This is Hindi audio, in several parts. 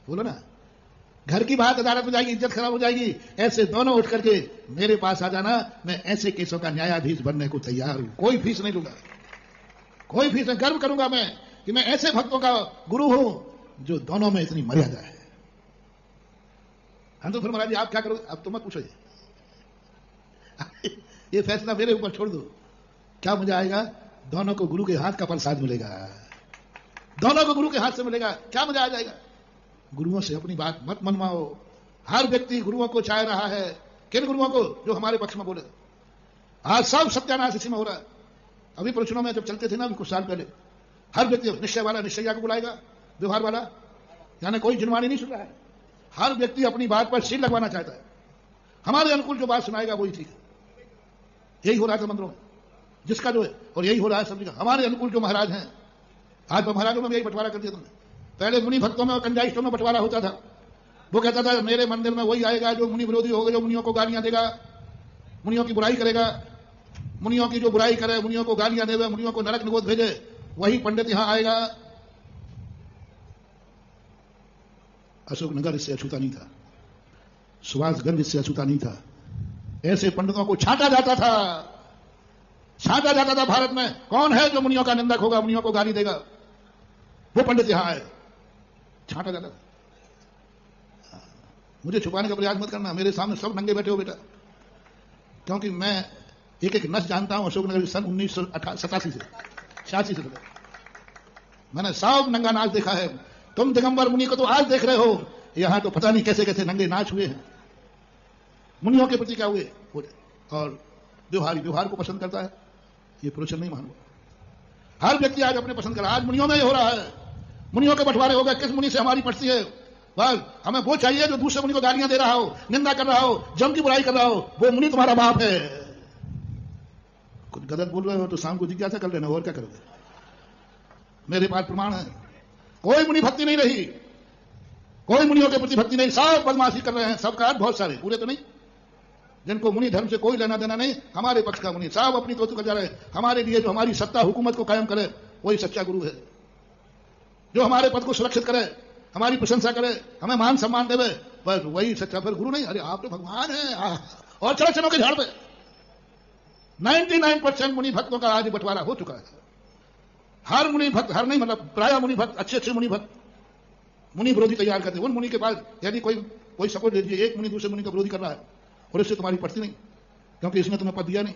बोलो ना, घर की बात अदालत में जाएगी, इज्जत खराब हो जाएगी। ऐसे दोनों उठ करके मेरे पास आ जाना, मैं ऐसे केसों का न्यायाधीश बनने को तैयार हूं, कोई फीस नहीं लूंगा, कोई फीस नहीं। गर्व करूंगा मैं कि मैं ऐसे भक्तों का गुरु हूं जो दोनों में इतनी मर्यादा है। हम तो फिर महाराज जी आप क्या करोगे, अब तो मत पूछो ये फैसला मेरे ऊपर छोड़ दो। क्या मजा आएगा, दोनों को गुरु के हाथ का प्रसाद मिलेगा, दोनों को गुरु के हाथ से मिलेगा, क्या मजा आ जाएगा। गुरुओं से अपनी बात मत मनवाओ। हर व्यक्ति गुरुओं को चाह रहा है, किन गुरुओं को, जो हमारे पक्ष में बोले। आज सब सत्यानाश इसी में हो रहा है। अभी प्रवचनों में जब चलते थे ना, अभी कुछ साल पहले, हर व्यक्ति निश्चय वाला निश्चयिया को बुलाएगा, व्यवहार वाला, यानी कोई जिनवानी नहीं सुन रहा है। हर व्यक्ति अपनी बात पर सील लगवाना चाहता है, हमारे अनुकूल जो बात सुनाएगा वही ठीक है। यही हो रहा था मंदिरों में, जिसका जो है, और यही हो रहा है सब जगह। हमारे अनुकूल जो महाराज हैं, आज महाराजों में भी यही बंटवारा कर दिया तुमने। पहले मुनि भक्तों में और कंजाइस्टों में बंटवारा होता था। वो कहता था मेरे मंदिर में वही आएगा जो मुनि विरोधी होगा, जो मुनियों को गालियां देगा, मुनियों की बुराई करेगा, मुनियों की जो बुराई करे, मुनियों को गालियां देवे, मुनियों को नरक निगोद भेजे, वही पंडित यहां आएगा। अशोकनगर इससे अछूता नहीं था, सुभाषगंज इससे अछूता नहीं था। ऐसे पंडितों को छांटा जाता था, छांटा जाता था। भारत में कौन है जो मुनियों का निंदक होगा, मुनियों को गाली देगा, वो पंडित यहां आए, छांटा जाता था। मुझे छुपाने का प्रयास मत करना, मेरे सामने सब नंगे बैठे हो बेटा, क्योंकि मैं एक एक नस जानता हूं। अशोकनगर सन 1987 से 86 से मैंने सब नंगा नाच देखा है। तुम दिगंबर मुनि को तो आज देख रहे हो, यहां तो पता नहीं कैसे कैसे नंगे नाच हुए हैं। मुनियों के प्रति क्या हुए, और व्यवहार को पसंद करता है, ये प्रवचन नहीं मानूंगा। हर व्यक्ति आज अपने पसंद कर, आज मुनियों में ही हो रहा है। मुनियों के बंटवारे हो गए, किस मुनि से हमारी पड़ती है। बस हमें वो चाहिए जो दूसरे मुनि को गालियां दे रहा हो, निंदा कर रहा हो, जम की बुराई कर रहा हो, वो मुनि तुम्हारा बाप है। कुछ गलत बोल रहे हो तो शाम को जिज्ञासा कर लेना, और क्या करोगे। मेरे पास प्रमाण है, कोई मुनि भक्ति नहीं रही, कोई मुनियों के प्रति भक्ति नहीं, सब बदमाशी कर रहे हैं। सब का बहुत सारे, पूरे तो नहीं, जिनको मुनि धर्म से कोई लेना देना नहीं, हमारे पक्ष का मुनि सब अपनी तो कर जा रहे हैं। हमारे लिए जो हमारी सत्ता हुकूमत को कायम करे वही सच्चा गुरु है, जो हमारे पद को सुरक्षित करे, हमारी प्रशंसा करे, हमें मान सम्मान देवे, बस वही सच्चा फिर गुरु नहीं। अरे आप तो भगवान हैं, और चलो चलो के झाड़ पे 99% मुनि भक्तों का आज बंटवारा हो चुका है। हर मुनि भक्त, हर नहीं मतलब प्राय मुनि भक्त, अच्छे अच्छे मुनि भक्त मुनि विरोधी तैयार करते हैं। उन मुनि के पास यदि कोई सपोर्ट दे दीजिए, एक मुनि दूसरे मुनि का विरोधी कर रहा है और इससे तुम्हारी पड़ती नहीं, क्योंकि इसने तुम्हें पद दिया नहीं,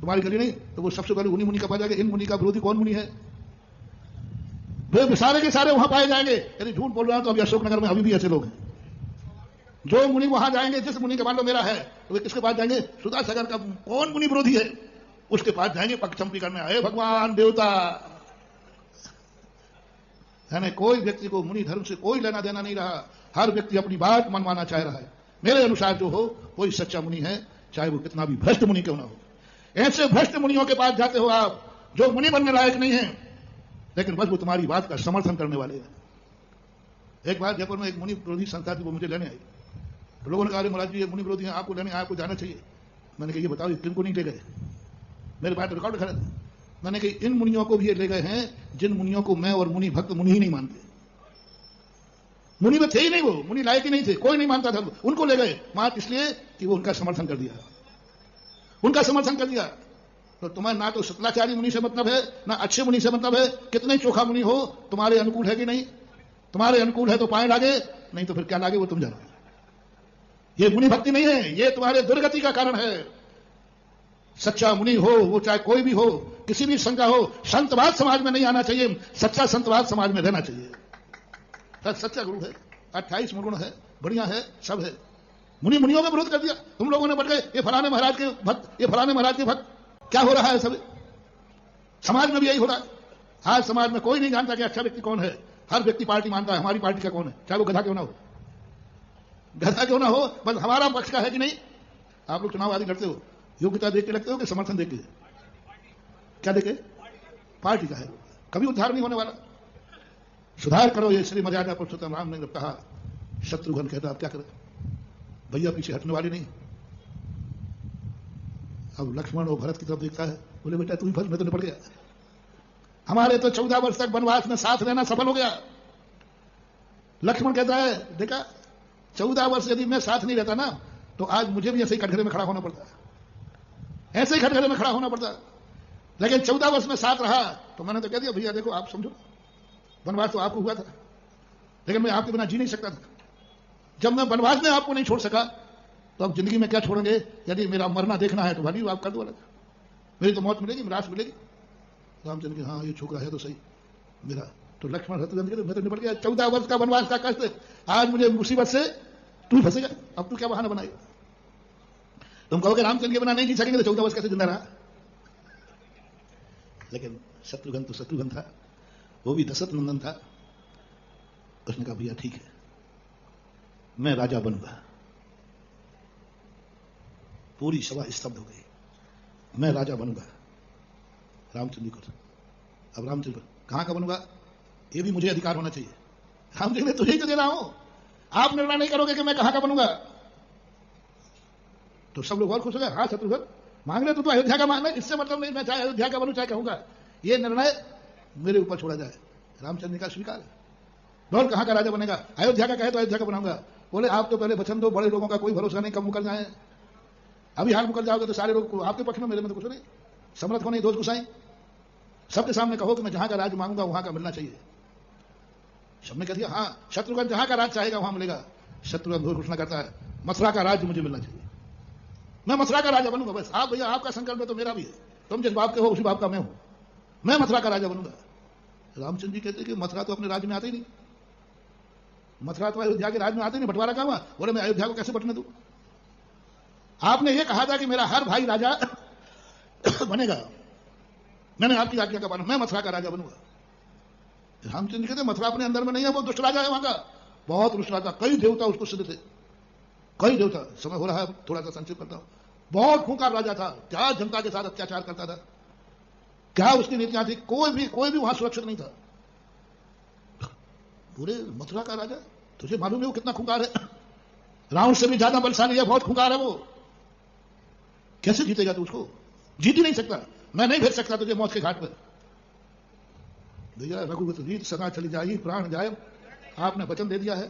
तुम्हारी गली नहीं, तो वो सबसे पहले उन्हीं मुनि का पाया जाएगा। इन मुनि का विरोधी कौन मुनि है, वे सारे के सारे वहां पाए जाएंगे। यदि झूठ बोल रहा हूं तो अभी अशोकनगर में अभी भी ऐसे लोग हैं। जो मुनि वहां जाएंगे, जिस मुनि का मान लो मेरा है, तो वे किसके पास जाएंगे, सुधा सागर का कौन मुनि विरोधी है उसके पास जाएंगे पक्षचंपी करने। आए भगवान देवता, यानी कोई व्यक्ति को मुनि धर्म से कोई लेना देना नहीं रहा। हर व्यक्ति अपनी बात मनवाना चाह रहा है। मेरे अनुसार जो हो वही सच्चा मुनि है, चाहे वो कितना भी भ्रष्ट मुनि क्यों ना हो। ऐसे भ्रष्ट मुनियों के पास जाते हो आप जो मुनि बनने लायक नहीं है, लेकिन बस वो तुम्हारी बात का समर्थन करने वाले हैं। एक बार जयपुर में एक मुनि विरोधी संस्था थी, वो मुझे लेने आई। तो लोगों ने कहा महाराज जी ये मुनि विरोधी हैं, आपको लेने आए, आपको जाना चाहिए। मैंने कहा ये बताओ किनको नहीं ले गए, मेरे पास रिकॉर्ड खड़ा था। मैंने कहा इन मुनियों को भी ये ले गए हैं जिन मुनियों को मैं और मुनि भक्त मुनि ही नहीं मानते। मुनि में थे ही नहीं, वो मुनि लायक ही नहीं थे, कोई नहीं मानता था, उनको ले गए मात्र इसलिए कि वो उनका समर्थन कर दिया, उनका समर्थन कर दिया। तो तुम्हें ना तो सतलाचारी मुनि से मतलब है, ना अच्छे मुनि से मतलब है। कितने चोखा मुनि हो, तुम्हारे अनुकूल है कि नहीं। तुम्हारे अनुकूल है तो पाए लागे, नहीं तो फिर क्या लागे वो तुम जानो। ये मुनि भक्ति नहीं है, ये तुम्हारे दुर्गति का कारण है। सच्चा मुनि हो वो चाहे कोई भी हो, किसी भी संघ का हो, संतवाद समाज में नहीं आना चाहिए, सच्चा संतवाद समाज में रहना चाहिए। सच्चा गुरु है, 28 गुण है, बढ़िया है, सब है। मुनि मुनियों का विरोध कर दिया, तुम लोगों ने बढ़ गए ये फलाने महाराज के भक्त, ये फलाने महाराज के भक्त। क्या हो रहा है सब समाज में भी यही हो रहा है। आज समाज में कोई नहीं जानता कि अच्छा व्यक्ति कौन है। हर व्यक्ति पार्टी मानता है, हमारी पार्टी का कौन है, चाहे वो गधा क्यों ना हो, गधा क्यों ना हो, बस हमारा पक्ष का है कि नहीं। आप लोग चुनाव आदि लड़ते हो, योग्यता देख के लगते हो कि समर्थन देख के, क्या देखे, पार्टी का है। कभी उद्धार नहीं होने वाला। सुधार करो, ये श्री मर्यादा पुरुषोत्तम राम ने कहा। शत्रुघ्न कहता आप क्या करें, भैया पीछे हटने वाले नहीं। अब लक्ष्मण और भरत की तरफ देखता है, बोले बेटा तू ही फंस, मैं तो निपट गया। हमारे तो 14 वर्ष तक वनवास में साथ रहना सफल हो गया। लक्ष्मण कहता है देखा 14 वर्ष यदि मैं साथ नहीं रहता ना तो आज मुझे भी ऐसे ही कटघरे में खड़ा होना पड़ता, ऐसे ही कटघरे में खड़ा होना पड़ता। लेकिन 14 वर्ष में साथ रहा तो मैंने तो कह दिया भैया देखो आप समझो वनवास तो आपको हुआ था लेकिन मैं आपके बिना जी नहीं सकता था। जब मैं वनवास में आपको नहीं छोड़ सका तो अब जिंदगी में क्या छोड़ेंगे? यदि मेरा मरना देखना है तो भाई आप कर दो अलग, मेरी तो मौत मिलेगी, मिरास मिलेगी। रामचंद्र हाँ ये छोकरा है तो सही मेरा। तो लक्ष्मण शत्रुघ्न मैं तो निपट गया, 14 वर्ष का वनवास का कष्ट आज मुझे मुसीबत से तू फंसेगा, अब तू क्या बहाना बनाएगा? तुम कहोगे रामचंद्र के बिना नहीं जी सकेंगे तो 14 वर्ष कैसे जिंदा रहा? लेकिन शत्रुघ्न तो शत्रुघ्न था, वो भी दशरथ नंदन था। उसने कहा भैया ठीक है मैं राजा बनूंगा। पूरी सभा स्तब्ध हो गई, मैं राजा बनूंगा रामचंद्र को। अब रामचंद्र कहां का बनूंगा ये भी मुझे अधिकार होना चाहिए। रामचंद्र तुझे ही तो दे रहा हूं, आप निर्णय नहीं करोगे कि मैं कहां का बनूंगा। तो सब लोग और खुश हो गए, हाँ शत्रुघ्न मांग रहे तो अयोध्या का मांगना, इससे मतलब नहीं मैं चाहे अयोध्या का बनूं चाहे कहूंगा, ये निर्णय मेरे ऊपर छोड़ा जाए। रामचंद्र का स्वीकार है। बोल कहां का राजा बनेगा? अयोध्या का कहे तो अयोध्या का बनाऊंगा। बोले आप तो पहले वचन दो, बड़े लोगों का कोई भरोसा नहीं कब मुकर जाए, अभी हाथ मुकर जाओगे तो सारे लोग आपके पक्ष में, मेरे में तो कुछ नहीं। समर्थ को नहीं दोष गुसाई, सबके सामने कहो कि मैं जहां का राज मांगूंगा वहां का मिलना चाहिए। सबने कह दिया हाँ शत्रुघ्न जहां का राज चाहेगा वहां मिलेगा। शत्रुघ्न दोष घोषणा करता है मथुरा का राज मुझे मिलना चाहिए, मैं मथुरा का राजा बनूंगा। बस आप भैया आपका संकल्प है तो मेरा भी है, तुम जिस बाप के हो उसी बाप का मैं हूं, मैं मथुरा का राजा बनूंगा। रामचंद्र जी कहते कि मथुरा तो अपने राज्य में आते ही नहीं, मथुरा तो अयोध्या के राज्य में आते नहीं, बंटवारा कहां हुआ? बोले मैं अयोध्या को कैसे बंटने दूं? आपने ये कहा था कि मेरा हर भाई राजा बनेगा, मैंने आपकी आज्ञा का पालन, मैं मथुरा का राजा बनूंगा। रामचंद्र कहते मथुरा अपने अंदर में नहीं है, वो दुष्ट राजा है वहां का, बहुत दुष्ट राजा, कई देवता उसको सिद्ध थे, कई देवता। समय हो रहा है थोड़ा सा संक्षेप करता हूं। बहुत खूंखार राजा था, क्या जनता के साथ अत्याचार करता था, क्या उसकी नीतियां थी, कोई भी वहां सुरक्षित नहीं था। पूरे मथुरा का राजा, तुझे मालूम है वो कितना खूंखार है? रावण से भी ज्यादा बलशाली है, बहुत खूंखार है वो। कैसे जीतेगा तू उसको? जीत ही नहीं सकता। मैं नहीं भेज सकता तुझे मौत के घाट पर। भैया रघुवत रीत सदा चली जाई प्राण जाए, आपने वचन दे दिया है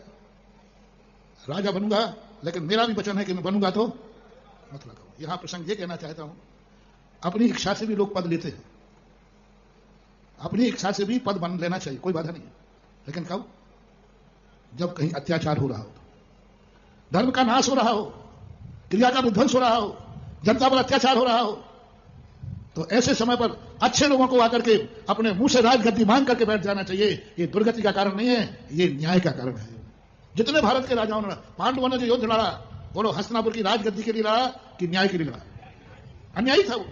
राजा बनूंगा, लेकिन मेरा भी वचन है कि मैं बनूंगा तो मथुरा का। यहां प्रसंग ये कहना चाहता हूं, अपनी इच्छा से भी लोग पद लेते हैं, अपनी इच्छा से भी पद बन लेना चाहिए, कोई बाधा नहीं है। लेकिन कब? जब कहीं अत्याचार हो रहा हो, धर्म का नाश हो रहा हो, क्रिया का विध्वंस हो रहा हो, जनता पर अत्याचार हो रहा हो, तो ऐसे समय पर अच्छे लोगों को आकर के अपने मुंह से राजगद्दी मांग करके बैठ जाना चाहिए। ये दुर्गति का कारण नहीं है, ये न्याय का कारण है। जितने भारत के राजाओं ने, पांडवों ने जो युद्ध लड़ा, बोलो हस्तिनापुर की राजगद्दी के लिए लड़ा कि न्याय के लिए लड़ा? अन्यायी था वो।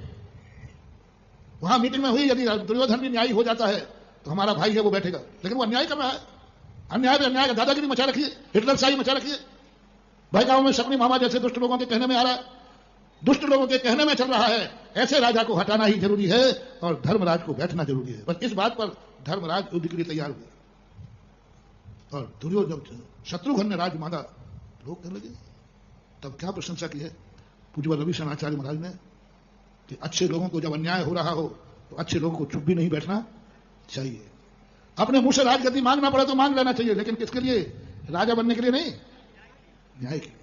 वहां मीटिंग में हुई, यदि दुर्योधन भी न्यायी हो जाता है तो हमारा भाई है वो बैठेगा, लेकिन वो अन्याय कर रहा है। अन्याय पे अन्याय का दादागिरी मचा रखी है, हिटलर शाही मचा रखी है। भाई में शकुनी मामा जैसे दुष्ट लोगों के कहने में आ रहा है, दुष्ट लोगों के कहने में चल रहा है। ऐसे राजा को हटाना ही जरूरी है और धर्मराज को बैठना जरूरी है। बस इस बात पर धर्मराज युद्ध के लिए तैयार हुए और दुर्योधन शत्रुघ्न ने राज मांगा, लोग कहने लगे। तब क्या प्रशंसा की है पूज्य रविशंकर आचार्य महाराज ने कि अच्छे लोगों को जब अन्याय हो रहा हो तो अच्छे लोगों को चुप भी नहीं बैठना चाहिए। अपने मुंह से राजगद्दी मांगना पड़े तो मांग लेना चाहिए, लेकिन किसके लिए? राजा बनने के लिए नहीं, न्याय के लिए।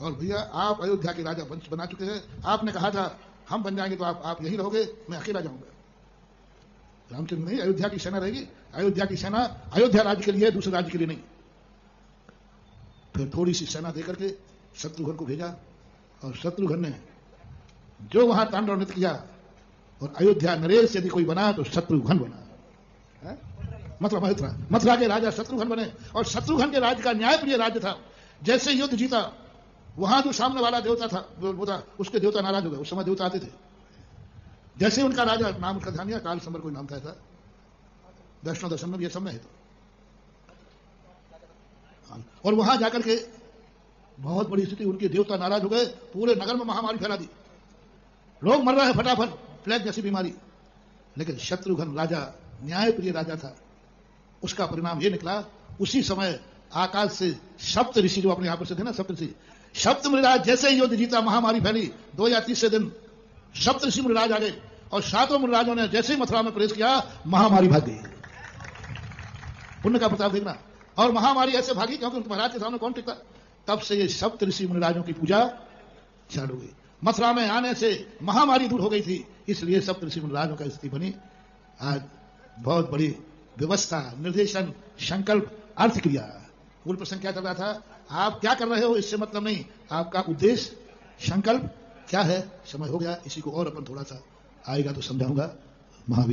और भैया आप अयोध्या के राजा बना चुके हैं, आपने कहा था हम बन जाएंगे तो आप यहीं रहोगे, मैं अकेला जाऊंगा। रामचंद्र नहीं, अयोध्या की सेना रहेगी। अयोध्या की सेना अयोध्या राज्य के लिए, दूसरे राज्य के लिए नहीं। फिर थोड़ी सी सेना देकर के शत्रुघ्न को भेजा और शत्रुघ्न ने जो वहां तांडव नृत्य किया, और अयोध्या नरेश यदि कोई बना तो शत्रुघ्न बना। मथुरा के राजा शत्रुघ्न बने और शत्रुघ्न के राज्य का न्यायप्रिय राज्य था। जैसे युद्ध जीता, वहां जो सामने वाला देवता था वो था, उसके देवता नाराज हो गए। उस समय देवता आते थे, जैसे उनका राजा, नाम उसका ध्यान, काल संबर कोई नाम था ऐसा, वैष्णव दर्शन में ये सब में है। और वहां जाकर के बहुत बड़ी स्थिति, उनके देवता नाराज हो गए, पूरे नगर में महामारी फैला दी, लोग मर रहे हैं फटाफट, प्लेग जैसी बीमारी। लेकिन शत्रुघ्न राजा न्यायप्रिय राजा था, उसका परिणाम यह निकला। उसी समय आकाश से सप्त ऋषि, जो अपने यहां पर से थे ना सप्त ऋषि, सप्त मुनिराज जैसे ही युद्ध जीता, महामारी फैली, 2 या 3 दिन सप्त ऋषि मुनिराज आ गए और 7 मुनिराजों ने जैसे ही मथुरा में प्रवेश किया, महामारी भाग गई। पुण्य का प्रताप देखना। और महामारी ऐसे भागी क्योंकि उनके महाराज के सामने कौन टिकता। तब से ये सप्त ऋषि मुनिराजों की पूजा चालू हुई। मथुरा में आने से महामारी दूर हो गई थी, इसलिए सप्त ऋषि मुनिराजों का स्थिति बनी। आज बहुत बड़ी व्यवस्था, निर्देशन, संकल्प, अर्थ क्रिया। मूल प्रसंग क्या चल रहा था, आप क्या कर रहे हो इससे मतलब नहीं, आपका उद्देश्य संकल्प क्या है। समय हो गया, इसी को और अपन थोड़ा सा आएगा तो समझाऊंगा। महावीर